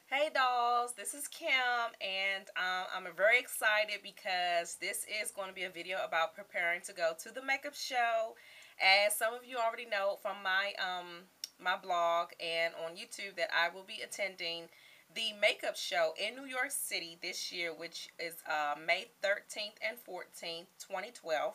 Hey dolls, this is Kim, and I'm very excited because this is going to be a video about preparing to go to the makeup show. As some of you already know from my blog and on YouTube, that I will be attending the makeup show in New York City this year, which is May 13th and 14th, 2012.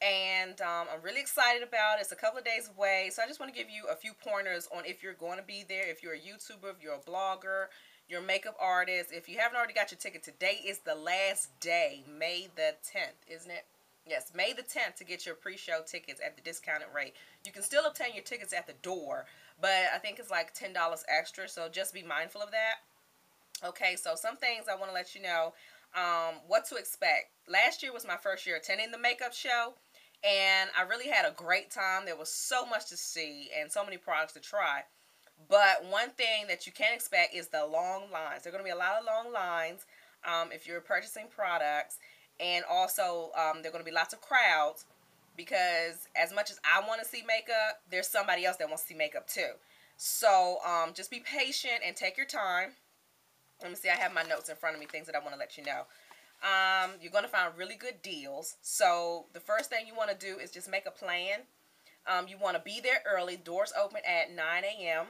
And I'm really excited about it. It's a couple of days away, so I just want to give you a few pointers on if you're going to be there, if you're a YouTuber, if you're a blogger, you're a makeup artist. If you haven't already got your ticket, today is the last day, May the 10th, isn't it? Yes, May the 10th, to get your pre-show tickets at the discounted rate. You can still obtain your tickets at the door, but I think it's like $10 extra, so just be mindful of that. Okay, so some things I want to let you know what to expect. Last year was my first year attending the makeup show, and I really had a great time. There was so much to see and so many products to try. But one thing that you can expect is the long lines. There are going to be a lot of long lines if you're purchasing products, and also there are going to be lots of crowds because as much as I want to see makeup, there's somebody else that wants to see makeup too. So just be patient and take your time. Let me see, I have my notes in front of me, things that I want to let you know. You're going to find really good deals. So the first thing you want to do is just make a plan. You want to be there early. Doors open at 9 a.m.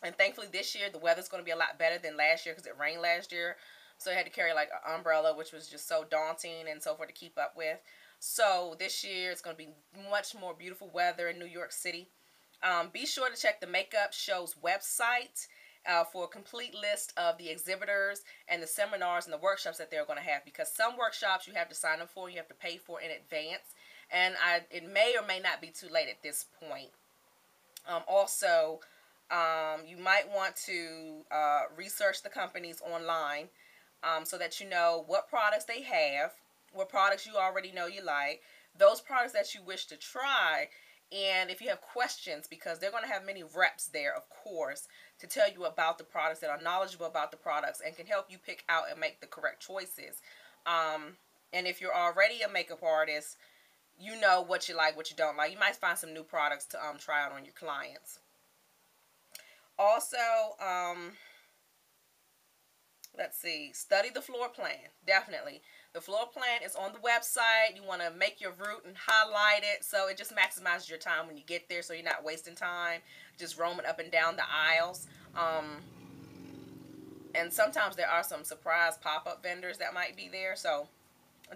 And thankfully this year the weather's going to be a lot better than last year because it rained last year. So I had to carry like an umbrella, which was just so daunting and so forth to keep up with. So this year it's going to be much more beautiful weather in New York City. Be sure to check the makeup show's website for a complete list of the exhibitors and the seminars and the workshops that they're going to have, because some workshops you have to sign up for, you have to pay for in advance, and it may or may not be too late at this point. Also, you might want to research the companies online so that you know what products they have, what products you already know you like, those products that you wish to try, and if you have questions, because they're going to have many reps there, of course, to tell you about the products, that are knowledgeable about the products and can help you pick out and make the correct choices. And if you're already a makeup artist, you know what you like, what you don't like. You might find some new products to try out on your clients. Also, let's see, study the floor plan. Definitely. The floor plan is on the website. You want to make your route and highlight it so it just maximizes your time when you get there, so you're not wasting time just roaming up and down the aisles. And sometimes there are some surprise pop-up vendors that might be there, so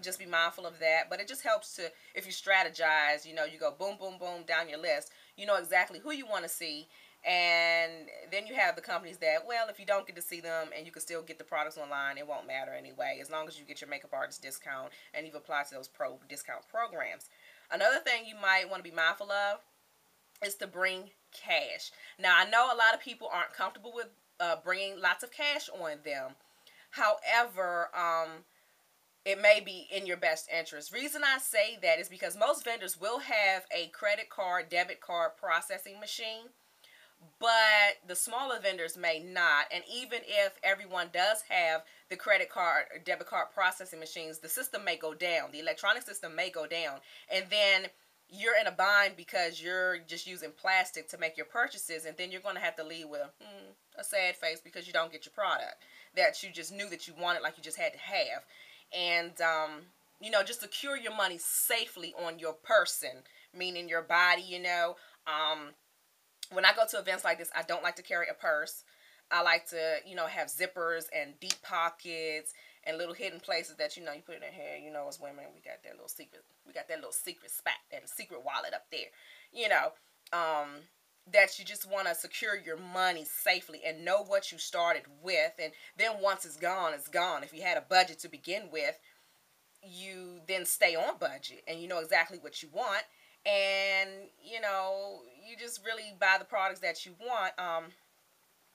just be mindful of that. But it just helps to, if you strategize, you know, you go boom, boom, boom down your list, you know exactly who you want to see. And then you have the companies that, well, if you don't get to see them and you can still get the products online, it won't matter anyway, as long as you get your makeup artist discount and you've applied to those discount programs. Another thing you might want to be mindful of is to bring cash. Now, I know a lot of people aren't comfortable with bringing lots of cash on them. However, it may be in your best interest. Reason I say that is because most vendors will have a credit card, debit card processing machine, but the smaller vendors may not. And even if everyone does have the credit card or debit card processing machines, the system may go down. The electronic system may go down. And then you're in a bind because you're just using plastic to make your purchases, and then you're going to have to leave with a sad face because you don't get your product that you just knew that you wanted, like you just had to have. And you know, just secure your money safely on your person, meaning your body. You know, when I go to events like this, I don't like to carry a purse. I like to, you know, have zippers and deep pockets and little hidden places that, you know, you put in your hair. You know, as women, we got that little secret. We got that little secret spot, that secret wallet up there. You know, that you just want to secure your money safely and know what you started with. And then once it's gone, it's gone. If you had a budget to begin with, you then stay on budget and you know exactly what you want. And, you know, you just really buy the products that you want.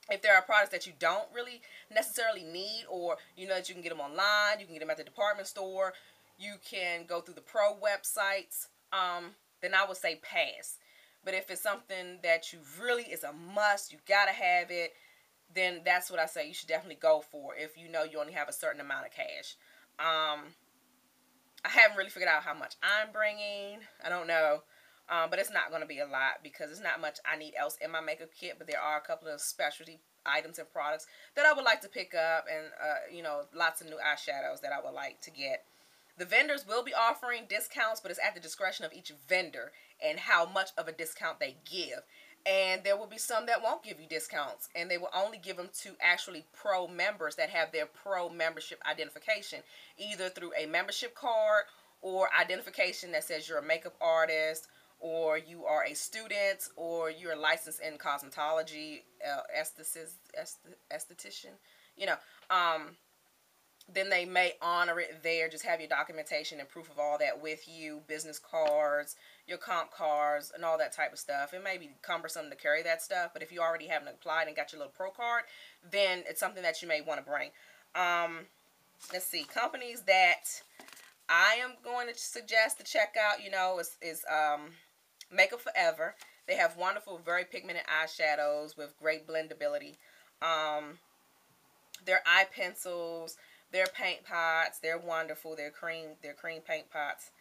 If there are products that you don't really necessarily need, or you know that you can get them online, you can get them at the department store, you can go through the pro websites, then I would say pass. But if it's something that you really is a must, you gotta have it, then that's what I say you should definitely go for if you know you only have a certain amount of cash. I haven't really figured out how much I'm bringing. I don't know. But it's not going to be a lot because there's not much I need else in my makeup kit. But there are a couple of specialty items and products that I would like to pick up, and you know, lots of new eyeshadows that I would like to get. The vendors will be offering discounts, but it's at the discretion of each vendor and how much of a discount they give. And there will be some that won't give you discounts, and they will only give them to actually pro members that have their pro membership identification, either through a membership card or identification that says you're a makeup artist, or you are a student, or you're licensed in cosmetology, esthetician, you know, then they may honor it there. Just have your documentation and proof of all that with you, business cards, your comp cards, and all that type of stuff. It may be cumbersome to carry that stuff, but if you already haven't applied and got your little pro card, then it's something that you may want to bring. Let's see, companies that I am going to suggest to check out, you know, is Makeup Forever. They have wonderful, very pigmented eyeshadows with great blendability. Their eye pencils, their paint pots, they're wonderful. Their cream paint pots.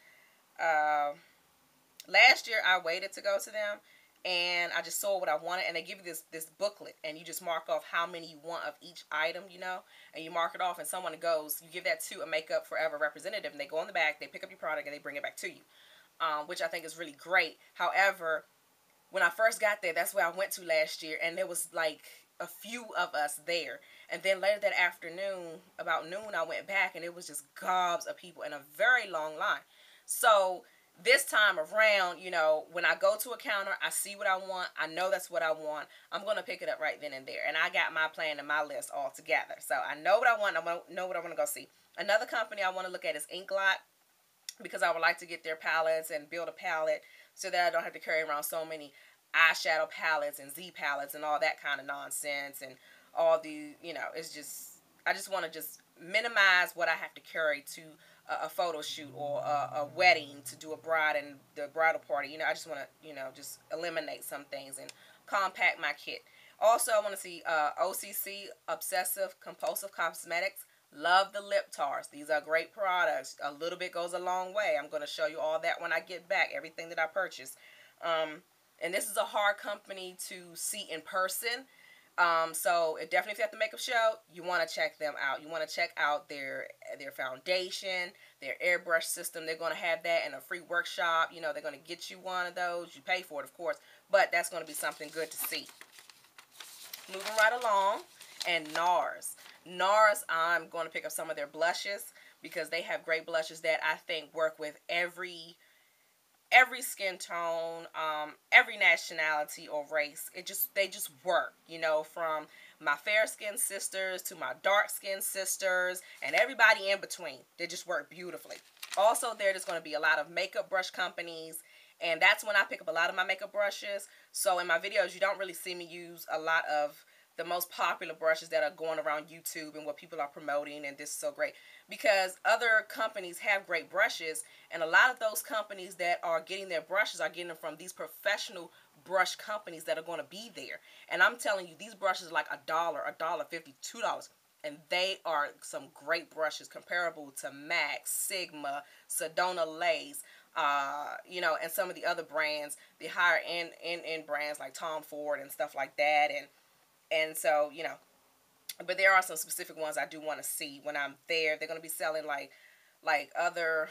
Last year I waited to go to them, and I just saw what I wanted, and they give you this booklet, and you just mark off how many you want of each item, you know, and you mark it off, and someone goes, you give that to a Makeup Forever representative, and they go in the back, they pick up your product, and they bring it back to you, which I think is really great. However, when I first got there, that's where I went to last year, and there was like a few of us there. And then later that afternoon, about noon, I went back, and it was just gobs of people in a very long line. So this time around, you know, when I go to a counter, I see what I want. I know that's what I want. I'm going to pick it up right then and there. And I got my plan and my list all together. So I know what I want. I know what I want to go see. Another company I want to look at is Inklot, because I would like to get their palettes and build a palette so that I don't have to carry around so many eyeshadow palettes and Z palettes and all that kind of nonsense, and all the, you know, it's just, I just want to just minimize what I have to carry to a photo shoot or a wedding, to do a bride and the bridal party. You know, I just want to, you know, just eliminate some things and compact my kit. Also, I want to see OCC, Obsessive Compulsive Cosmetics. Love the lip tars. These are great products. A little bit goes a long way. I'm going to show you all that when I get back, everything that I purchased. And this is a hard company to see in person. So it definitely, if you're at the makeup show, you want to check them out. You want to check out their foundation, their airbrush system. They're going to have that in a free workshop. You know, they're going to get you one of those. You pay for it, of course, but that's going to be something good to see. Moving right along, and Nars. Nars, I'm going to pick up some of their blushes, because they have great blushes that I think work with every skin tone, every nationality or race. They just work, you know, from my fair skinned sisters to my dark skinned sisters and everybody in between. They just work beautifully. Also, there's going to be a lot of makeup brush companies, and that's when I pick up a lot of my makeup brushes. So in my videos, you don't really see me use a lot of the most popular brushes that are going around YouTube and what people are promoting, and this is so great because other companies have great brushes, and a lot of those companies that are getting their brushes are getting them from these professional brush companies that are going to be there. And I'm telling you, these brushes are like $1, $1.50, $2, and they are some great brushes comparable to MAC, Sigma, Sedona Lace, you know, and some of the other brands, the higher end brands like Tom Ford and stuff like that. And so, you know, but there are some specific ones I do want to see when I'm there. They're going to be selling like other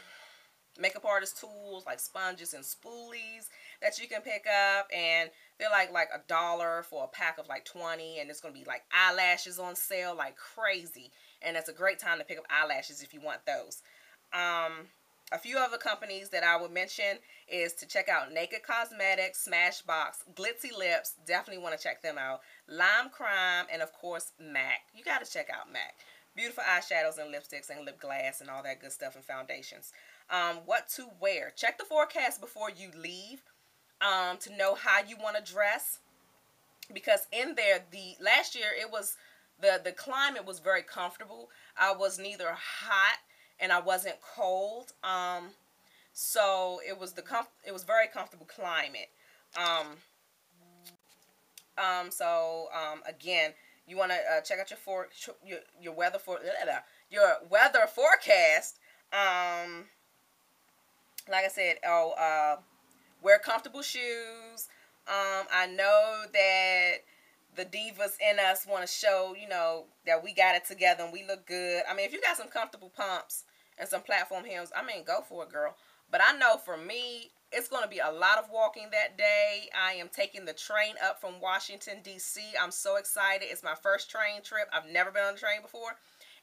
makeup artist tools, like sponges and spoolies that you can pick up, and they're like $1 for a pack of like 20, and it's going to be like eyelashes on sale like crazy, and it's a great time to pick up eyelashes if you want those. A few other companies that I would mention is to check out Naked Cosmetics, Smashbox, Glitzy Lips. Definitely want to check them out. Lime Crime, and of course MAC. You got to check out MAC. Beautiful eyeshadows and lipsticks and lip gloss and all that good stuff, and foundations. What to wear. Check the forecast before you leave to know how you want to dress. Because in there, last year, it was the climate was very comfortable. I was neither hot and I wasn't cold. So it was very comfortable climate. Again, you want to check out your weather forecast. Like I said, wear comfortable shoes. I know that the divas in us want to show, you know, that we got it together and we look good. I mean, if you got some comfortable pumps and some platform heels, I mean, go for it, girl. But I know for me, it's going to be a lot of walking that day. I am taking the train up from Washington, D.C. I'm so excited. It's my first train trip. I've never been on a train before.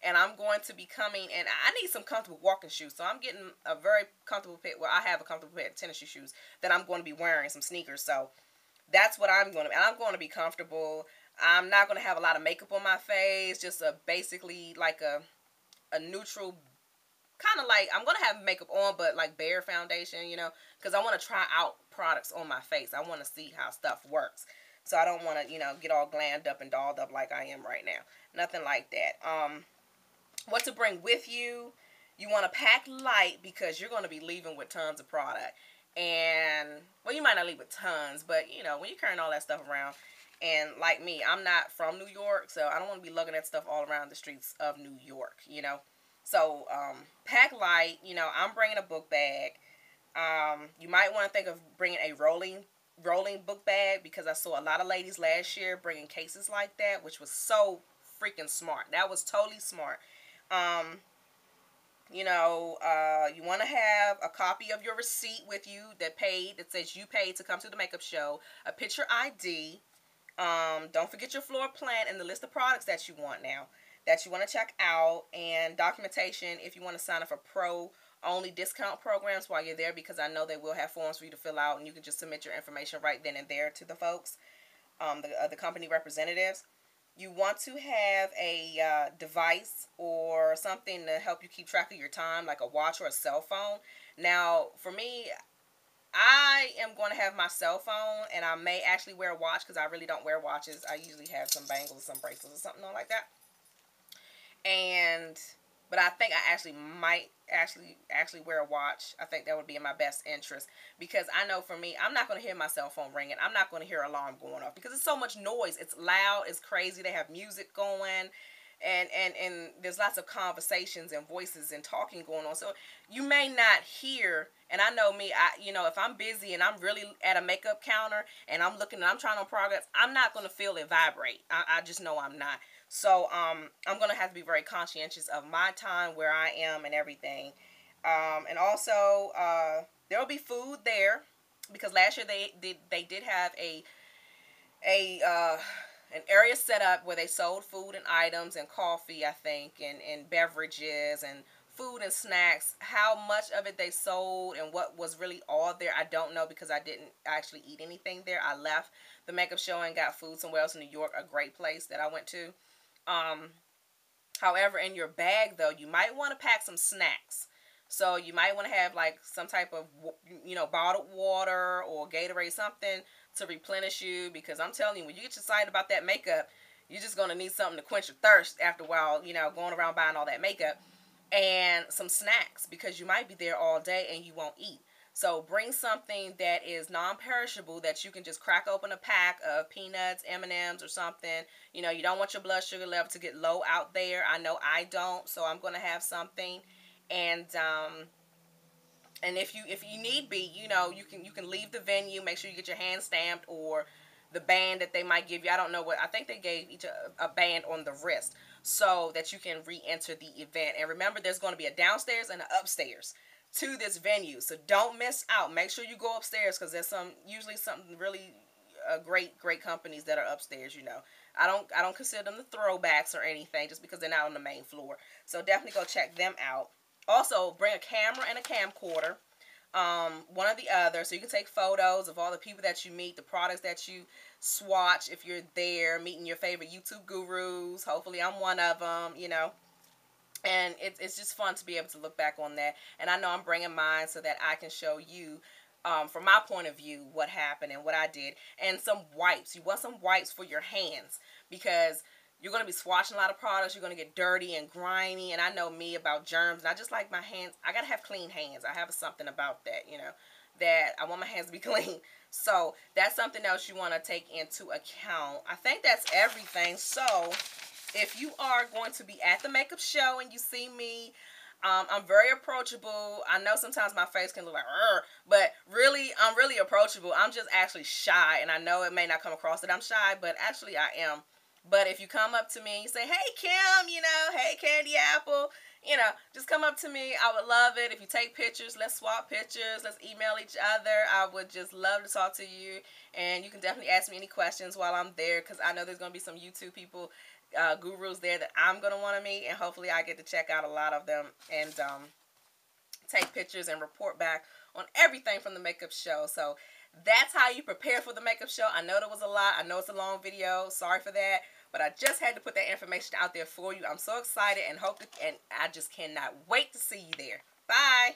And I'm going to be coming, and I need some comfortable walking shoes. So I'm getting a very comfortable pair. Well, I have a comfortable pair of tennis shoes that I'm going to be wearing, some sneakers. So that's what I'm going to be. And I'm going to be comfortable. I'm not going to have a lot of makeup on my face. Just a basically like a neutral, kind of like, I'm going to have makeup on, but like bare foundation, you know, because I want to try out products on my face. I want to see how stuff works. So I don't want to, you know, get all glammed up and dolled up like I am right now. Nothing like that. What to bring with you. You want to pack light because you're going to be leaving with tons of product. And, well, you might not leave with tons, but, you know, when you're carrying all that stuff around, and like me, I'm not from New York, so I don't want to be lugging that stuff all around the streets of New York, you know. So, pack light. You know, I'm bringing a book bag. You might want to think of bringing a rolling book bag, because I saw a lot of ladies last year bringing cases like that, which was so freaking smart. That was totally smart. You know, you want to have a copy of your receipt with you that says you paid to come to the makeup show, a picture ID. Don't forget your floor plan and the list of products that you want that you want to check out, and documentation if you want to sign up for pro only discount programs while you're there, because I know they will have forms for you to fill out, and you can just submit your information right then and there to the folks, the company representatives. You want to have a device or something to help you keep track of your time, like a watch or a cell phone. Now, for me, I am going to have my cell phone, and I may actually wear a watch because I really don't wear watches. I usually have some bangles, some bracelets, or something like that. But I think I might actually wear a watch. I think that would be in my best interest, because I know for me, I'm not going to hear my cell phone ringing. I'm not going to hear an alarm going off because it's so much noise. It's loud. It's crazy. They have music going, and there's lots of conversations and voices and talking going on. So you may not hear. And I know me, you know, if I'm busy and I'm really at a makeup counter and I'm looking and I'm trying on products, I'm not going to feel it vibrate. I just know I'm not. So I'm going to have to be very conscientious of my time, where I am, and everything. And also, there will be food there, because last year they did have an area set up where they sold food and items and coffee, I think, and beverages and food and snacks. How much of it they sold and what was really all there, I don't know, because I didn't actually eat anything there. I left the makeup show and got food somewhere else in New York, a great place that I went to. However, in your bag, though, you might want to pack some snacks. So you might want to have like some type of, you know, bottled water or Gatorade, something to replenish you, because I'm telling you, when you get excited about that makeup, you're just going to need something to quench your thirst after a while, you know, going around buying all that makeup. And some snacks, because you might be there all day and you won't eat. So bring something that is non-perishable, that you can just crack open a pack of peanuts, M&Ms, or something. You know, you don't want your blood sugar level to get low out there. I know I don't, so I'm going to have something. And if you need be, you know, you can leave the venue. Make sure you get your hand stamped, or the band that they might give you. I don't know what. I think they gave each a band on the wrist, so that you can re-enter the event. And remember, there's going to be a downstairs and an upstairs to this venue, so don't miss out. Make sure you go upstairs, because there's usually something really great companies that are upstairs. You know, I don't consider them the throwbacks or anything, just because they're not on the main floor. So definitely go check them out. Also, bring a camera and a camcorder, one or the other, so you can take photos of all the people that you meet, the products that you swatch if you're there, meeting your favorite YouTube gurus. Hopefully I'm one of them, you know. And it's just fun to be able to look back on that. And I know I'm bringing mine so that I can show you, from my point of view, what happened and what I did. And some wipes. You want some wipes for your hands, because you're going to be swatching a lot of products. You're going to get dirty and grimy. And I know me about germs. And I just like my hands. I got to have clean hands. I have something about that, you know, that I want my hands to be clean. So that's something else you want to take into account. I think that's everything. So if you are going to be at the makeup show and you see me, I'm very approachable. I know sometimes my face can look like, but really, I'm really approachable. I'm just actually shy, and I know it may not come across that I'm shy, but actually I am. But if you come up to me and you say, hey, Kim, hey, Candy Apple, just come up to me. I would love it. If you take pictures, let's swap pictures. Let's email each other. I would just love to talk to you. And you can definitely ask me any questions while I'm there, because I know there's going to be some YouTube people, gurus there that I'm going to want to meet. And hopefully I get to check out a lot of them and take pictures and report back on everything from the makeup show. So that's how you prepare for the makeup show. I know there was a lot. I know it's a long video. Sorry for that. But I just had to put that information out there for you. I'm so excited and I just cannot wait to see you there. Bye.